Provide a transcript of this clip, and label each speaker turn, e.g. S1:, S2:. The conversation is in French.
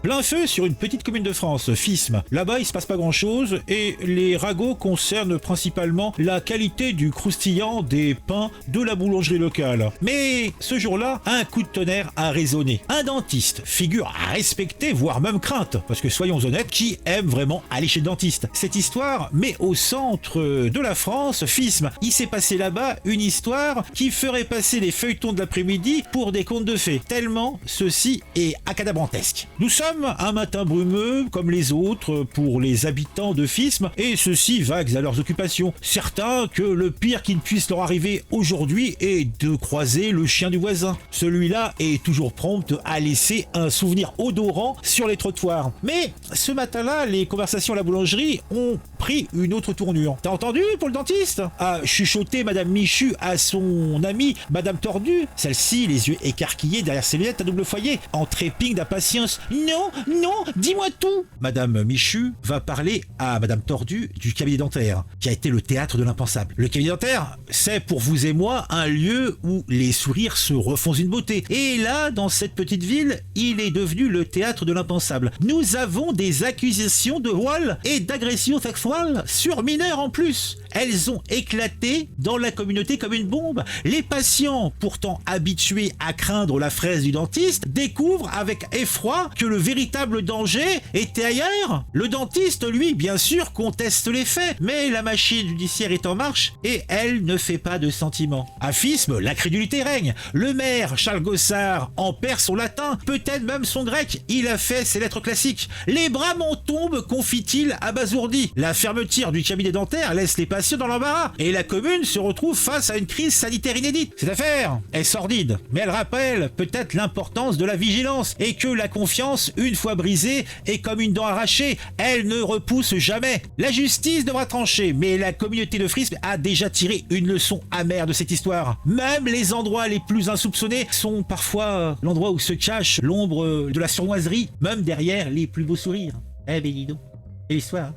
S1: Plein feu sur une petite commune de France, Fismes. Là-bas, il se passe pas grand-chose et les ragots concernent principalement la qualité du croustillant des pains de la boulangerie locale. Mais ce jour-là, un coup de tonnerre a résonné. Un dentiste, figure à respecter, voire même crainte, parce que soyons honnêtes, qui aime vraiment aller chez le dentiste? Cette histoire met au centre de la France, Fismes. Il s'est passé là-bas une histoire qui ferait passer les feuilletons de l'après-midi pour des contes de fées, tellement ceci est acadabrantesque. Nous sommes un matin brumeux comme les autres pour les habitants de Fismes et ceux-ci vagues à leurs occupations. Certains que le pire qui ne puisse leur arriver aujourd'hui est de croiser le chien du voisin. Celui-là est toujours prompt à laisser un souvenir odorant sur les trottoirs. Mais ce matin-là, les conversations à la boulangerie ont pris une autre tournure. T'as entendu pour le dentiste? A chuchoté Madame Michu à son amie Madame Tordue, celle-ci les yeux écarquillés derrière ses lunettes à double foyer, en trépigne d'impatience. Non, non, dis-moi tout. Madame Michu va parler à Madame Tordue du cabinet dentaire, qui a été le théâtre de l'impensable. Le cabinet dentaire, c'est pour vous et moi un lieu où les sourires se refont une beauté. Et là, dans cette petite ville, il est devenu le théâtre de l'impensable. Nous avons des accusations de voile et d'agression sexuelle sur mineurs en plus. Elles ont éclaté dans la communauté comme une bombe. Les patients, pourtant habitués à craindre la fraise du dentiste, découvrent avec effroi que le véritable danger était ailleurs. Le dentiste, lui, bien sûr, conteste les faits, mais la machine judiciaire est en marche et elle ne fait pas de sentiment. À Fismes, l'incrédulité règne. Le maire, Charles Gossard, en perd son latin, peut-être même son grec. Il a fait ses lettres classiques. Les bras m'en tombent, confie-t-il abasourdi. La fermeture du cabinet dentaire laisse les patients dans l'embarras et la commune se retrouve face à une crise sanitaire inédite. Cette affaire est sordide, mais elle rappelle peut-être l'importance de la vigilance et que la confiance, une fois brisée, est comme une dent arrachée. Elle ne repousse jamais. La justice devra trancher, mais la communauté de Fismes a déjà tiré une leçon amère de cette histoire. Même les endroits les plus insoupçonnés sont parfois l'endroit où se cache l'ombre de la sournoiserie, même derrière les plus beaux sourires. Eh ben dis donc, c'est l'histoire.